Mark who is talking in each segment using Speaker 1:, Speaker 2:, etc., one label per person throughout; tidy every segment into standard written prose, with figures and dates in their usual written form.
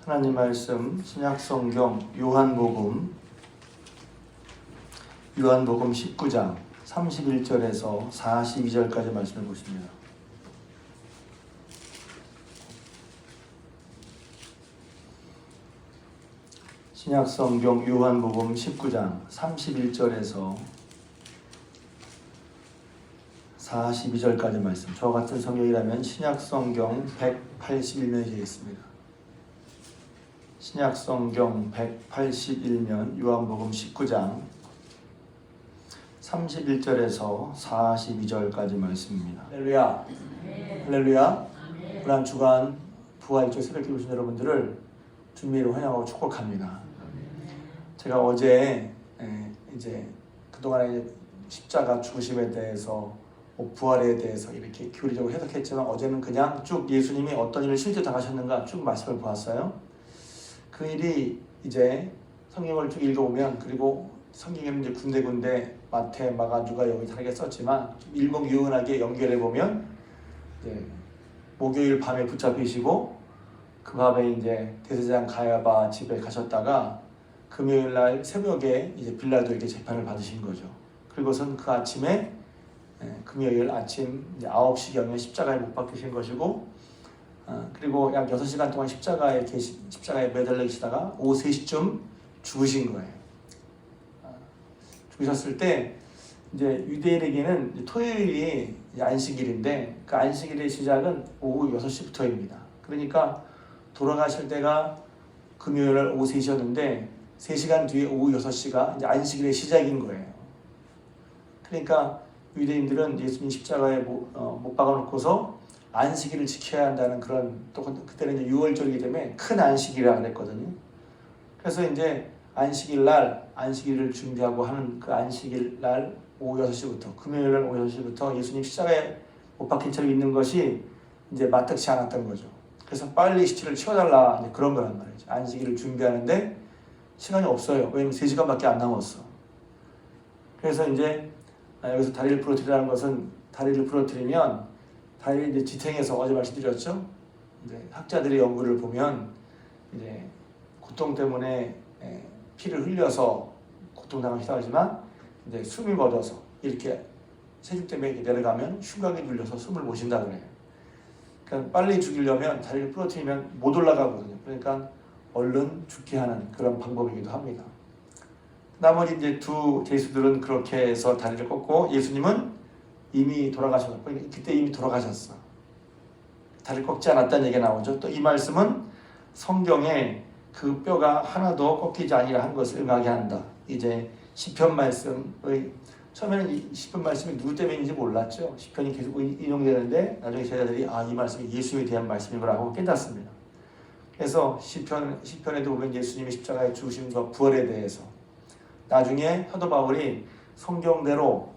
Speaker 1: 하나님 말씀 신약성경 요한복음 19장 31절에서 42절까지 말씀을 보십니다. 신약성경 요한복음 19장 31절에서 42절까지 말씀. 저와 같은 성경이라면 신약성경 181면이 있습니다. 신약성경 181면 요한복음 19장 31절에서 42절까지 말씀입니다. 할렐루야. 할렐루야. 불안 주간 부활절 새벽 기도신 여러분들을 주님으로 환영하고 축복합니다. 제가 어제 이제 그동안에 십자가 죽으심에 대해서 부활에 대해서 이렇게 교리적으로 해석했지만 어제는 그냥 쭉 예수님이 어떤 일을 실제 당하셨는가 쭉 말씀을 보았어요. 그 일이 이제 성경을 쭉 읽어보면, 그리고 성경에는 이제 군데군데 마태, 마가, 누가 여기 다르게 썼지만 일목요연하게 연결해보면 이제 목요일 밤에 붙잡히시고 그 밤에 이제 대제사장 가야바 집에 가셨다가 금요일 날 새벽에 이제 빌라도에게 재판을 받으신 거죠. 그리고선 그 아침에 금요일 아침 이제 9시경에 십자가에 못 박히신 것이고, 그리고 약 6시간 동안 십자가에 매달려 계시다가 오후 3시쯤 죽으신 거예요. 죽으셨을 때 이제 유대인에게는 토요일이 안식일인데 그 안식일의 시작은 오후 6시부터입니다. 그러니까 돌아가실 때가 금요일 날 오후 3시였는데 3시간 뒤에 오후 6시가 이제 안식일의 시작인 거예요. 그러니까 유대인들은 예수님 십자가에 못 박아놓고서 안식일을 지켜야 한다는 그런, 또 그때는 이제 6월절이기 때문에 큰 안식일이라고 그랬거든요. 그래서 이제 안식일을 준비하고 하는 그 안식일 날 오후 6시부터, 금요일 날 오후 6시부터 예수님 십자가에 못 박힌 채로 있는 것이 이제 마땅치 않았던 거죠. 그래서 빨리 시체를 치워달라, 이제 그런 거란 말이죠. 안식일을 준비하는데 시간이 없어요. 왜냐면 3시간밖에 안 남았어. 그래서 이제 여기서 다리를 부러뜨리라는 것은, 다리를 부러뜨리면 다리를 이제 지탱해서, 어제 말씀드렸죠. 이제 학자들의 연구를 보면 이제 고통 때문에 피를 흘려서 고통당하기도 하지만 이제 숨이 멎어서 이렇게 체중 때문에 이렇게 내려가면 흉곽이 눌려서 숨을 못 쉰다 그래요. 그러니까 빨리 죽이려면 다리를 부러뜨리면 못 올라가거든요. 그러니까 얼른 죽게 하는 그런 방법이기도 합니다. 나머지 이제 두 제수들은 그렇게 해서 다리를 꺾고, 예수님은 이미 돌아가셨고, 그때 이미 돌아가셨어. 다리를 꺾지 않았다는 얘기가 나오죠. 또 이 말씀은 성경에 그 뼈가 하나도 꺾이지 아니라 한 것을 응하게 한다. 이제 시편 말씀의, 처음에는 이 시편 말씀이 누구 때문인지 몰랐죠. 시편이 계속 인용되는데 나중에 제자들이 이 말씀이 예수에 대한 말씀이라고 깨닫습니다. 그래서 시편에도 보면 예수님이 십자가에 죽으심과 부활에 대해서, 나중에 사도 바울이 성경대로,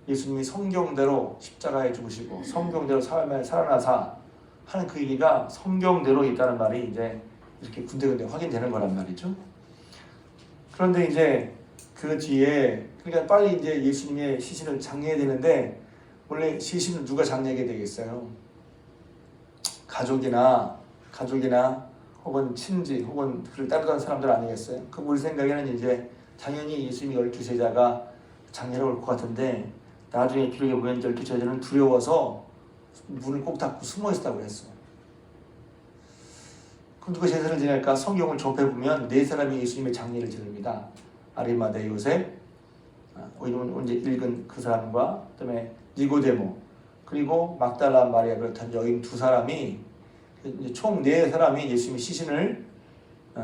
Speaker 1: 예수님이 성경대로 십자가에 죽으시고 성경대로 살아나사 하는 그 얘기가 성경대로 있다는 말이 이제 이렇게 군데군데 확인되는 거란 말이죠. 그런데 이제 그 뒤에, 그러니까 빨리 이제 예수님의 시신을 장례해야 되는데, 원래 시신은 누가 장례하게 되겠어요? 가족이나 혹은 친지 혹은 그를 따르던 사람들 아니겠어요? 그 우리 생각에는 이제 당연히 예수님이 12제자가 장례를 올 것 같은데, 나중에 기록에 보면 12제자는 두려워서 문을 꼭 닫고 숨어 있었다고 했어요. 그럼 누가 제사를 지낼까? 성경을 접해보면 4사람이 예수님의 장례를 지릅니다. 아리마대 요셉, 오늘 읽은 그 사람과, 그다음에 니고데모, 그리고 막달라 마리아, 그렇다는 여인 2사람이, 총 4사람이 예수님의 시신을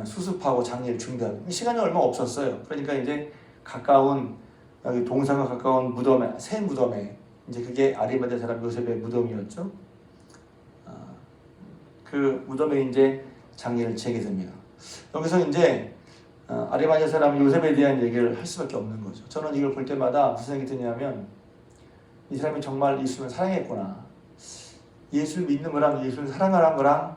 Speaker 1: 수습하고 장례를 준비하고, 시간이 얼마 없었어요. 그러니까 이제 가까운, 여기 동산과 가까운 무덤에, 새 무덤에, 이제 그게 아리마대 사람 요셉의 무덤이었죠. 그 무덤에 이제 장례를 지게 됩니다. 여기서 이제 아리마대 사람 요셉에 대한 얘기를 할 수밖에 없는 거죠. 저는 이걸 볼 때마다 무슨 생각이 드냐면, 이 사람이 정말 예수를 사랑했구나. 예수를 믿는 거랑 예수를 사랑하는 거랑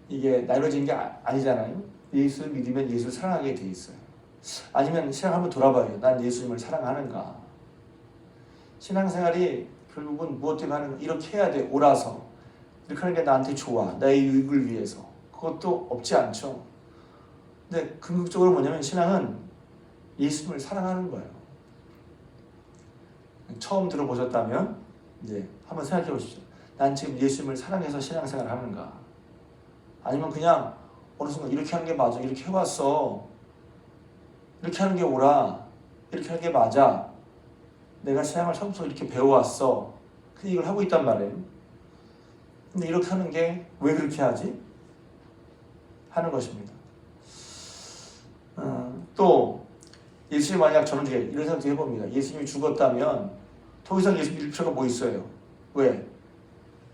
Speaker 1: 이게 나눠진 게 아니잖아요. 예수를 믿으면 예수를 사랑하게 돼 있어요. 아니면 신앙 한번 돌아봐요. 난 예수님을 사랑하는가? 신앙생활이 결국은 무엇 때문에 하는, 이렇게 해야 돼, 옳아서 이렇게 하는 게 나한테 좋아, 나의 유익을 위해서, 그것도 없지 않죠. 근데 궁극적으로 뭐냐면 신앙은 예수님을 사랑하는 거예요. 처음 들어보셨다면 이제 한번 생각해 보십시오. 난 지금 예수님을 사랑해서 신앙생활을 하는가? 아니면 그냥 어느 순간 이렇게 하는 게 맞아, 이렇게 해왔어, 이렇게 하는 게 옳아, 이렇게 하는 게 맞아, 내가 신앙을 처음부터 이렇게 배워왔어, 근데 이걸 하고 있단 말이에요. 근데 이렇게 하는 게 왜 그렇게 하지? 하는 것입니다. 또 예수님 만약 저는 이제 이런 생각도 해봅니다. 예수님이 죽었다면 더 이상 예수 믿을 필요가 뭐 있어요? 왜?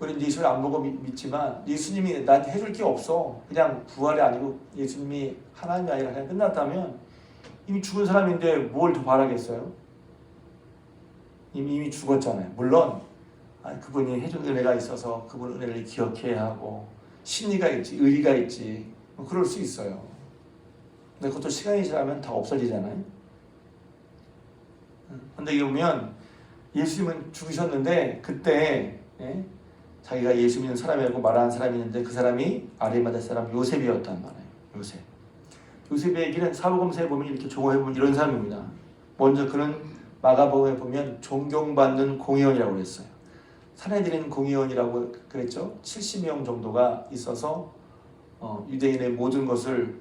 Speaker 1: 우리는 예수를 안 보고 믿지만 예수님이 나한테 해줄 게 없어. 그냥 부활이 아니고 예수님이 하나님이 아니라 그냥 끝났다면 이미 죽은 사람인데 뭘 더 바라겠어요? 이미 죽었잖아요. 물론 그분이 해준 은혜가 있어서 그분 은혜를 기억해야 하고 신의가 있지, 의리가 있지, 뭐 그럴 수 있어요. 근데 그것도 시간이 지나면 다 없어지잖아요. 근데 이게 보면 예수님은 죽으셨는데 그때 자기가 예수 믿는 사람이라고 말하는 사람이 있는데 그 사람이 아리마다 사람 요셉이었단 말이에요. 요셉. 요셉의 얘기는 사복음서에 보면 이렇게 조공해보면 이런 사람입니다. 먼저 그는 마가복음에 보면 존경받는 공의원이라고 그랬어요. 산헤드린 공의원이라고 그랬죠. 70명 정도가 있어서 유대인의 모든 것을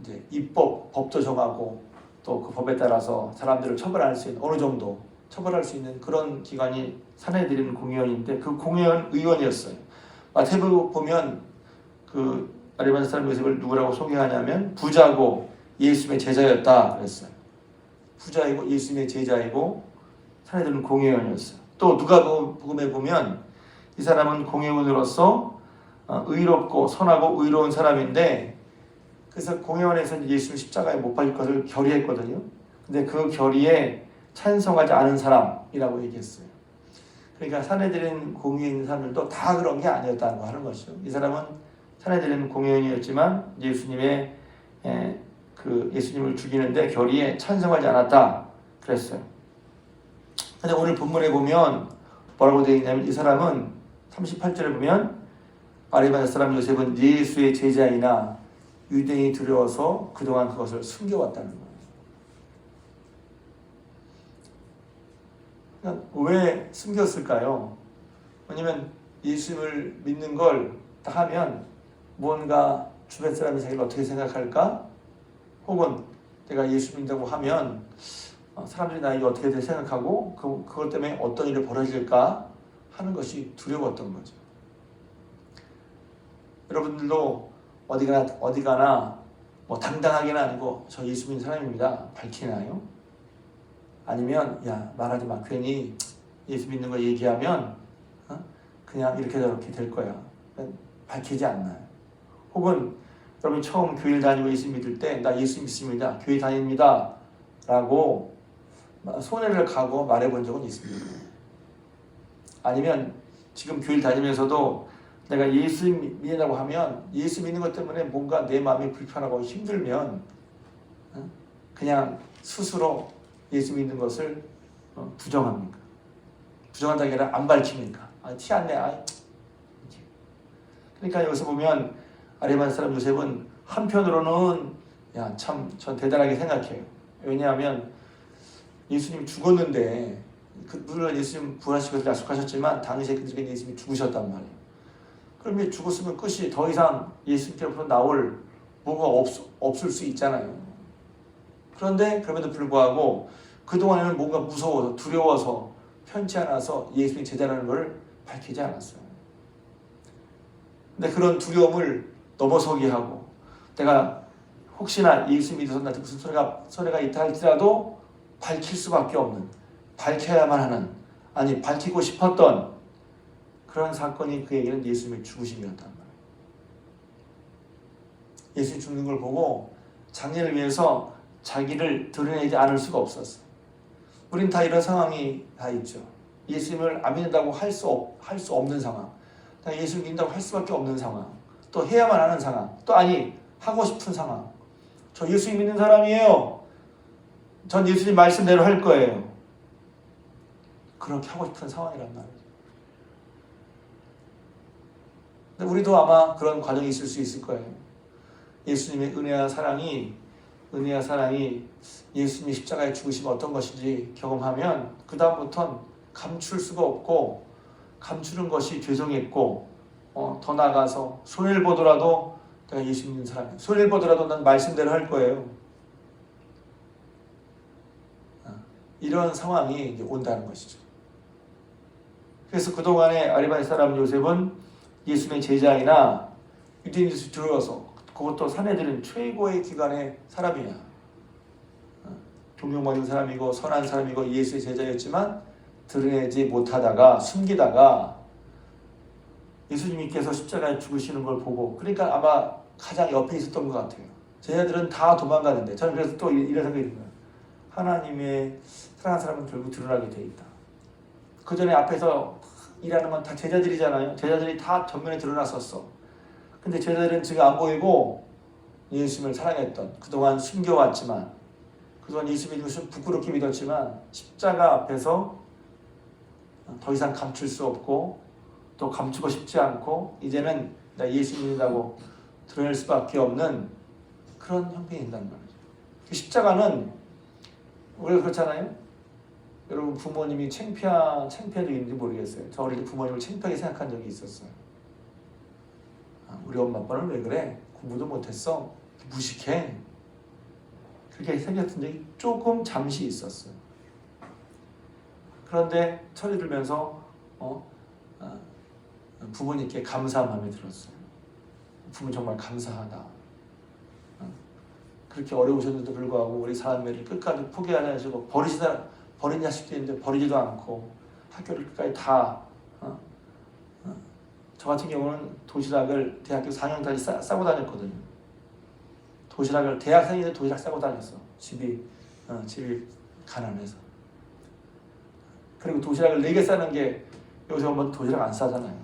Speaker 1: 이제 입법, 법도 정하고 또 그 법에 따라서 사람들을 처벌할 수 있는 어느 정도 처벌할 수 있는 그런 기관이 산헤드린 공의원인데 그 공의원 의원이었어요. 마태복음 보면 그 아리마다 사람 요셉을 누구라고 소개하냐면 부자고 예수님의 제자였다 그랬어요. 부자이고 예수님의 제자이고 산헤드린 공의원이었어요. 또 누가복음에 보면 이 사람은 공의원으로서 의롭고 선하고 의로운 사람인데 그래서 공의원에서 예수를 십자가에 못 박을 것을 결의했거든요. 근데 그 결의에 찬성하지 않은 사람이라고 얘기했어요. 그러니까 산헤드린 공의에 있는 사람들도 다 그런 게 아니었다고 하는 것이죠. 이 사람은 산헤드린 공의원이었지만 예수님의 그 예수님을 죽이는데 결의에 찬성하지 않았다 그랬어요. 근데 오늘 본문에 보면 뭐라고 되어 있냐면 이 사람은 38절에 보면 아리마다 사람 요셉은 예수의 제자이나 유대인이 두려워서 그동안 그것을 숨겨왔다는 거예요. 왜 숨겼을까요? 왜냐면 예수님을 믿는 걸 다 하면 무언가 주변 사람이 자기를 어떻게 생각할까? 혹은 내가 예수 믿는다고 하면 사람들이 나에게 어떻게 생각하고 그것 때문에 어떤 일이 벌어질까 하는 것이 두려웠던 거죠. 여러분들도 어디가나 뭐 당당하게는 아니고 저 예수 믿는 사람입니다 밝히나요? 아니면 야 말하지 마 괜히 예수 믿는 거 얘기하면 그냥 이렇게 저렇게 될 거야 밝히지 않나요? 혹은 여러분이 처음 교회를 다니고 예수 믿을 때 나 예수 믿습니다 교회 다닙니다 라고 손해를 가고 말해본 적은 있습니다. 아니면 지금 교회를 다니면서도 내가 예수 믿는다고 하면 예수 믿는 것 때문에 뭔가 내 마음이 불편하고 힘들면 그냥 스스로 예수 믿는 것을 부정합니까? 부정한다는 게 아니라 안 밝힙니까? 티 안 내. 그러니까 여기서 보면 아리마다 사람 요셉은 한편으로는 야, 참 전 대단하게 생각해요. 왜냐하면 예수님 죽었는데 물론 예수님 부활하시고 약속하셨지만 당시에 그들에게 예수님이 죽으셨단 말이에요. 그럼 죽었으면 끝이 더 이상 예수님께로부터 나올 뭐가 없을 수 있잖아요. 그런데 그럼에도 불구하고 그동안에는 뭔가 무서워서 두려워서 편치 않아서 예수님의 제자라는 것을 밝히지 않았어요. 근데 그런 두려움을 넘어서게 하고 내가 혹시나 예수 믿어서 나한테 무슨 손해가 있다 할지라도 밝힐 수밖에 없는 밝혀야만 하는 아니 밝히고 싶었던 그런 사건이 그에게는 예수님의 죽으심이었단 말이에요. 예수님 죽는 걸 보고 장례를 위해서 자기를 드러내지 않을 수가 없었어요. 우린 다 이런 상황이 다 있죠. 예수님을 안 믿는다고 할 수 없는 상황, 예수를 믿는다고 할 수밖에 없는 상황, 또 해야만 하는 상황, 또 아니 하고 싶은 상황. 저 예수님 믿는 사람이에요. 전 예수님 말씀대로 할 거예요. 그렇게 하고 싶은 상황이란 말이에요. 근데 우리도 아마 그런 과정이 있을 수 있을 거예요. 예수님의 은혜와 사랑이 예수님이 십자가에 죽으시면 어떤 것인지 경험하면 그 다음부터는 감출 수가 없고 감추는 것이 죄송했고 더 나아가서 손해를 보더라도 내가 예수 믿는 사람이야. 손해를 보더라도 난 말씀대로 할 거예요. 이런 상황이 이제 온다는 것이죠. 그래서 그동안에 아리마대 사람 요셉은 예수님의 제자이나 유대인들이 들어와서 그것도 사내들은 최고의 기관의 사람이야. 존경받는 사람이고 선한 사람이고 예수의 제자였지만 드러내지 못하다가 숨기다가 예수님께서 십자가에 죽으시는 걸 보고 그러니까 아마 가장 옆에 있었던 것 같아요. 제자들은 다 도망가는데 저는 그래서 또 이런 생각이 들어요. 하나님의 사랑하는 사람은 결국 드러나게 돼 있다. 그 전에 앞에서 일하는 건 다 제자들이잖아요. 제자들이 다 전면에 드러났었어. 근데 제자들은 지금 안 보이고 예수님을 사랑했던 그동안 숨겨왔지만 그동안 예수님을 부끄럽게 믿었지만 십자가 앞에서 더 이상 감출 수 없고 또 감추고 싶지 않고 이제는 나 예수 믿는다고 드러낼 수밖에 없는 그런 형편이 된단 말이죠. 십자가는 우리가 그렇잖아요. 여러분 부모님이 창피한 적이 있는지 모르겠어요. 저 어릴 때 부모님을 창피하게 생각한 적이 있었어요. 우리 엄마 아빠는 왜 그래? 공부도 못했어? 무식해? 그렇게 생겼던 적이 조금 잠시 있었어요. 그런데 철이 들면서 부모님께 감사한 마음이 들었어요. 부모 정말 감사하다. 그렇게 어려우셨는데도 불구하고 우리 사람들이 끝까지 포기하지 않으시고 버린 자식도 있는데 버리지도 않고 학교를 끝까지 다 저 같은 경우는 도시락을 대학교 4학년까지 싸고 다녔거든요. 도시락을 대학생인데 도시락 싸고 다녔어. 집이 가난해서. 그리고 도시락을 4개 싸는 게 요새 뭐 도시락 안 싸잖아요.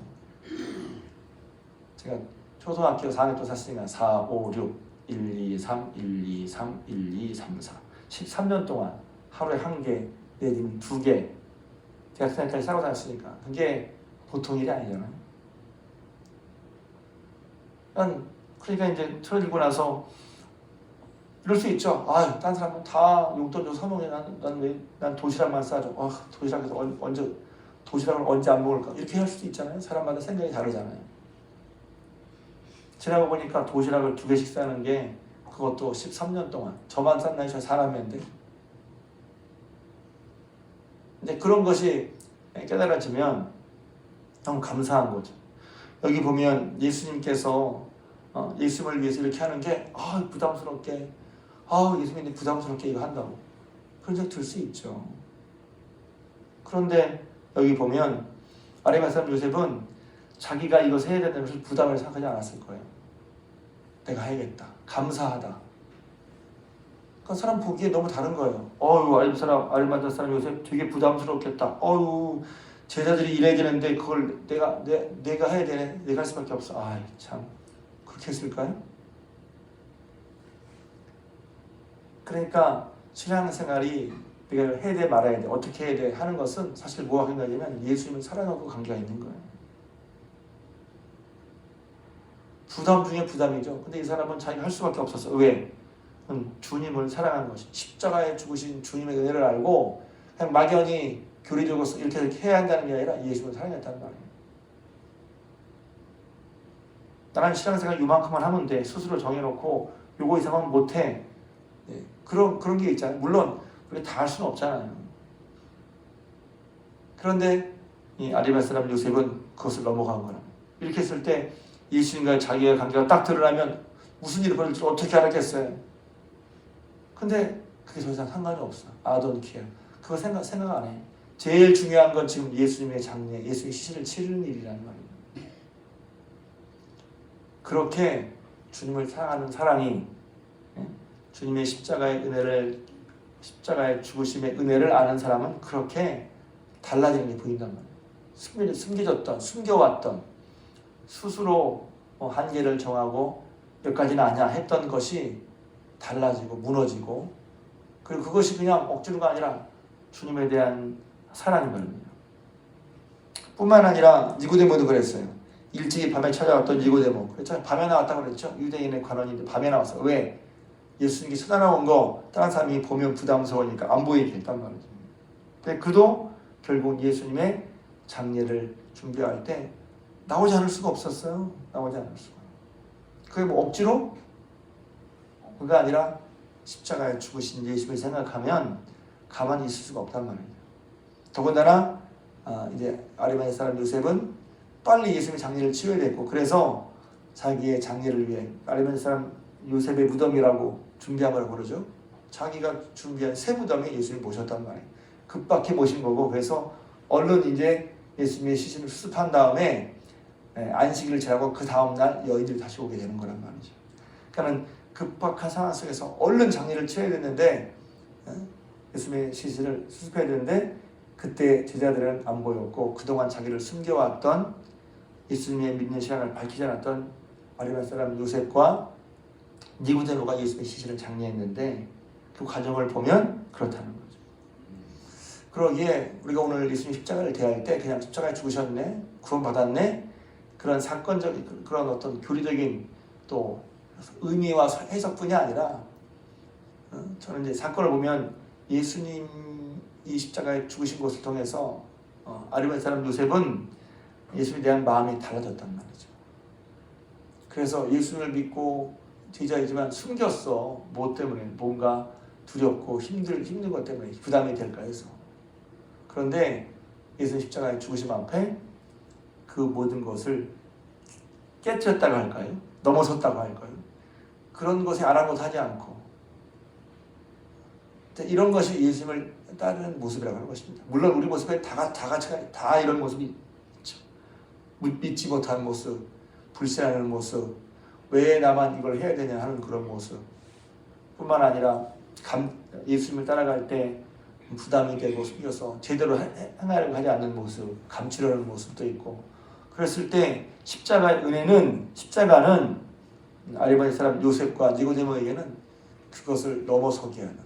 Speaker 1: 제가 초등학교 4학년 때 샀으니까 4, 5, 6, 1, 2, 3, 1, 2, 3, 1, 2, 3, 4 13년 동안 하루에 1개 내지는 2개 대학생까지 싸고 다녔으니까 그게 보통 일이 아니잖아요. 그러니까 이제 철 들고 나서 이럴 수 있죠. 딴 사람은 다 용돈 줘 사먹네. 난 도시락만 싸줘. 도시락에서 도시락을 언제 안 먹을까? 이렇게 할 수도 있잖아요. 사람마다 생각이 다르잖아요. 지나고 보니까 도시락을 2개씩 싸는 게 그것도 13년 동안 저만 쌌나요? 저 사람인데. 근데 그런 것이 깨달아지면 너무 감사한 거죠. 여기 보면 예수님께서 예수님을 위해서 이렇게 하는 게 부담스럽게 예수님이 부담스럽게 이거 한다고 그런 생각 들 수 있죠. 그런데 여기 보면 아리마대 사람 요셉은 자기가 이것을 해야 된다는 것을 부담을 생각하지 않았을 거예요. 내가 해야겠다. 감사하다. 그러니까 사람 보기에 너무 다른 거예요. 아리마대 사람 요셉 되게 부담스럽겠다. 제자들이 일해야 되는데 그걸 내가 해야 되네. 내가 할 수밖에 없어. 참 그렇게 했을까요? 그러니까 신앙생활이 내가 해야 돼 말아야 돼 어떻게 해야 돼 하는 것은 사실 뭐가 관계냐면 예수님을 사랑하고 관계가 있는 거예요. 부담 중에 부담이죠. 근데 이 사람은 자기가 할 수밖에 없었어. 왜? 주님을 사랑하는 것이 십자가에 죽으신 주님의 은혜를 알고 그냥 막연히 교리적으로 이렇게 해야 한다는 게 아니라 예수님을 사랑했다는 말이에요. 나는 신앙생활 요만큼만 하면 돼. 스스로 정해놓고 요거 이상은 못해. 그런 게 있잖아요. 물론 그렇게 다 할 수는 없잖아요. 그런데 이 아리마대 사람 요셉은 그것을 넘어간 거라. 이렇게 했을 때 예수님과 자기의 관계가 딱 드러나면 무슨 일이 벌어질지 어떻게 알았겠어요. 근데 그게 더 이상 상관이 없어. I don't care. 그거 생각 안 해. 제일 중요한 건 지금 예수님의 장례, 예수의 시신을 치르는 일이라는 말이에요. 그렇게 주님을 사랑하는 사랑이 주님의 십자가의 죽으심의 은혜를 아는 사람은 그렇게 달라지는 게 보인단 말이에요. 숨겨왔던 스스로 한계를 정하고 여기까지는 아니야 했던 것이 달라지고 무너지고 그리고 그것이 그냥 억지로가 아니라 주님에 대한 사랑인 말입니다. 뿐만 아니라 니고데모도 그랬어요. 일찍이 밤에 찾아왔던 니고데모. 그렇죠? 밤에 나왔다고 그랬죠. 유대인의 관원인데 밤에 나왔어. 왜? 예수님께 쳐다나온 거 다른 사람이 보면 부담스러우니까 안 보이게 했단 말이죠. 근데 그도 결국 예수님의 장례를 준비할 때 나오지 않을 수가 없었어요. 나오지 않을 수가. 그게 뭐 억지로? 그가 아니라 십자가에 죽으신 예수님을 생각하면 가만히 있을 수가 없단 말이에요. 더군다나 이제 아리마대 사람 요셉은 빨리 예수님의 장례를 치러야 됐고, 그래서 자기의 장례를 위해 아리마대 사람 요셉의 무덤이라고 준비한 걸 그러죠. 자기가 준비한 새 무덤에 예수님을 모셨단 말이에요. 급박히 모신 거고, 그래서 얼른 이제 예수님의 시신을 수습한 다음에 안식일을 지나고 그 다음날 여인들이 다시 오게 되는 거란 말이죠. 그러니까 급박한 상황 속에서 얼른 장례를 치러야 됐는데 예수님의 시신을 수습해야 되는데 그때 제자들은 안 보였고, 그동안 자기를 숨겨왔던 예수님의 믿는 신앙을 밝히지 않았던 아리마대 사람 요셉과 니고데모가 예수님의 시신을 장례했는데 그 과정을 보면 그렇다는 거죠. 그러기에 우리가 오늘 예수님 십자가를 대할 때 그냥 십자가에 죽으셨네, 구원받았네, 그런 사건적인 그런 어떤 교리적인 또 의미와 해석뿐이 아니라 저는 이제 사건을 보면 예수님이 십자가에 죽으신 것을 통해서 아리마대 사람 요셉은 예수님에 대한 마음이 달라졌단 말이죠. 그래서 예수님을 믿고 제자이지만 숨겼어. 뭐 때문에? 뭔가 두렵고 힘든 것 때문에 부담이 될까 해서. 그런데 예수님 십자가에 죽으심 앞에 그 모든 것을 깨뜨렸다고 할까요? 넘어섰다고 할까요? 그런 것에 아랑곳하지 않고 이런 것이 예수님을 따르는 모습이라고 하는 것입니다. 물론 우리 모습에 다 같이 다 이런 모습이 있죠. 믿지 못하는 모습, 불신하는 모습, 왜 나만 이걸 해야 되냐 하는 그런 모습 뿐만 아니라 예수님을 따라갈 때 부담이 되고 숨겨서 제대로 행하려고 하지 않는 모습, 감추려는 모습도 있고, 그랬을 때 십자가는 아리마대 사람 요셉과 니고데모에게는 그것을 넘어서게 하는,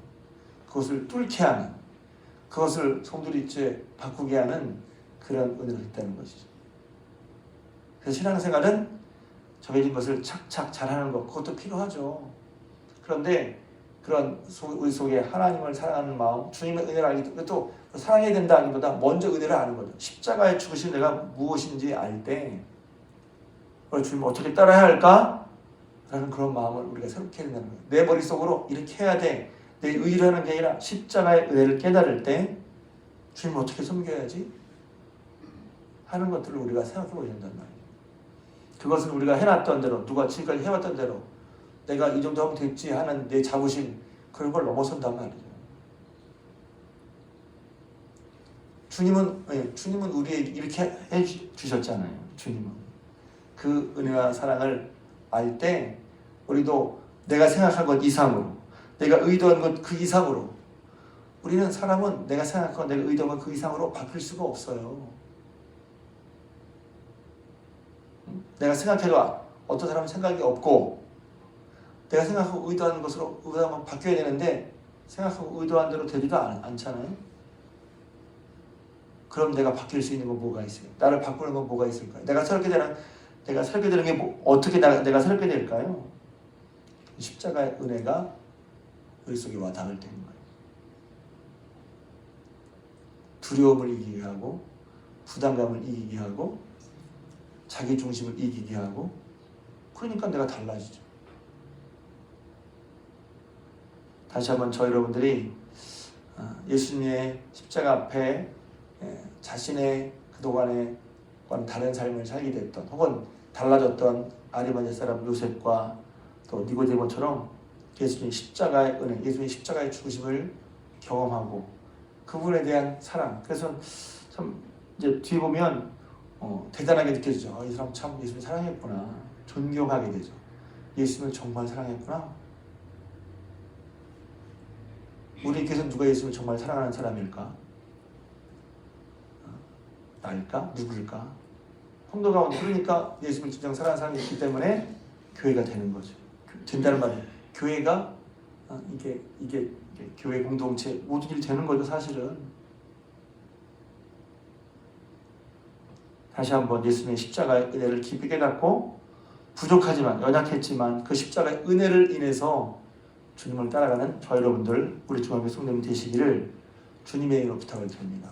Speaker 1: 그것을 뚫게 하는, 그것을 송두리째 바꾸게 하는 그런 은혜를 했다는 것이죠. 그래서 신앙생활은 정해진 것을 착착 잘하는 것, 그것도 필요하죠. 그런데 그런 우리 속에 하나님을 사랑하는 마음, 주님의 은혜를 알기 때문에 또 사랑해야 된다 하기보다 먼저 은혜를 아는 거죠. 십자가에 죽으신 내가 무엇인지 알 때 주님 어떻게 따라야 할까? 라는 그런 마음을 우리가 새롭게 해야 된다는 거예요. 내 머릿속으로 이렇게 해야 돼. 내 의의를 하는 게 아니라 십자가의 은혜를 깨달을 때 주님 어떻게 섬겨야지? 하는 것들을 우리가 생각해 보셔야 된단 말이에요. 그것은 우리가 해놨던 대로, 누가 지금까지 해왔던 대로 내가 이 정도 하면 됐지 하는 내 자부심, 그런 걸 넘어선단 말이죠. 주님은 우리에게 이렇게 해주셨잖아요. 주님은 그 은혜와 사랑을 알 때 우리도 내가 생각한 것 이상으로, 내가 의도한 것 그 이상으로, 우리는 사람은 내가 생각한 것, 내가 의도한 것 그 이상으로 바뀔 수가 없어요. 내가 생각해도 어떤 사람은 생각이 없고, 내가 생각하고 의도하는 것으로 의도하면 바뀌어야 되는데 생각하고 의도한 대로 되지도 않잖아요. 그럼 내가 바뀔 수 있는 건 뭐가 있어요? 나를 바꾸는 건 뭐가 있을까요? 내가 설계되는 게 어떻게 내가 설계될까요? 십자가의 은혜가 우리 속에 와 닿을 때인 거예요. 두려움을 이기게 하고, 부담감을 이기게 하고, 자기 중심을 이기게 하고, 그러니까 내가 달라지죠. 다시 한번 저 여러분들이 예수님의 십자가 앞에 자신의 그동안의 다른 삶을 살게 됐던, 혹은 달라졌던 아리마대 사람 요셉과 또 니고데모처럼 예수님의 십자가의 은혜, 예수님의 십자가의 죽으심을 경험하고 그분에 대한 사랑. 그래서 참 이제 뒤에 보면 대단하게 느껴지죠. 이 사람 참 예수님 사랑했구나. 존경하게 되죠. 예수님을 정말 사랑했구나. 우리 교회에서 누가 예수님을 정말 사랑하는 사람일까? 나일까? 누굴까? 성도 가운데, 그러니까 예수님을 진정 사랑하는 사람이 있기 때문에 교회가 되는 거죠. 된다는 말이에요. 교회가 이게 교회 공동체 모든 일이 되는 거죠, 사실은. 다시 한번 예수님의 십자가의 은혜를 깊이 깨닫고 부족하지만 연약했지만 그 십자가의 은혜를 인해서 주님을 따라가는 저 여러분들 우리 중앙교 성도님 되시기를 주님의 이름으로 부탁을 드립니다.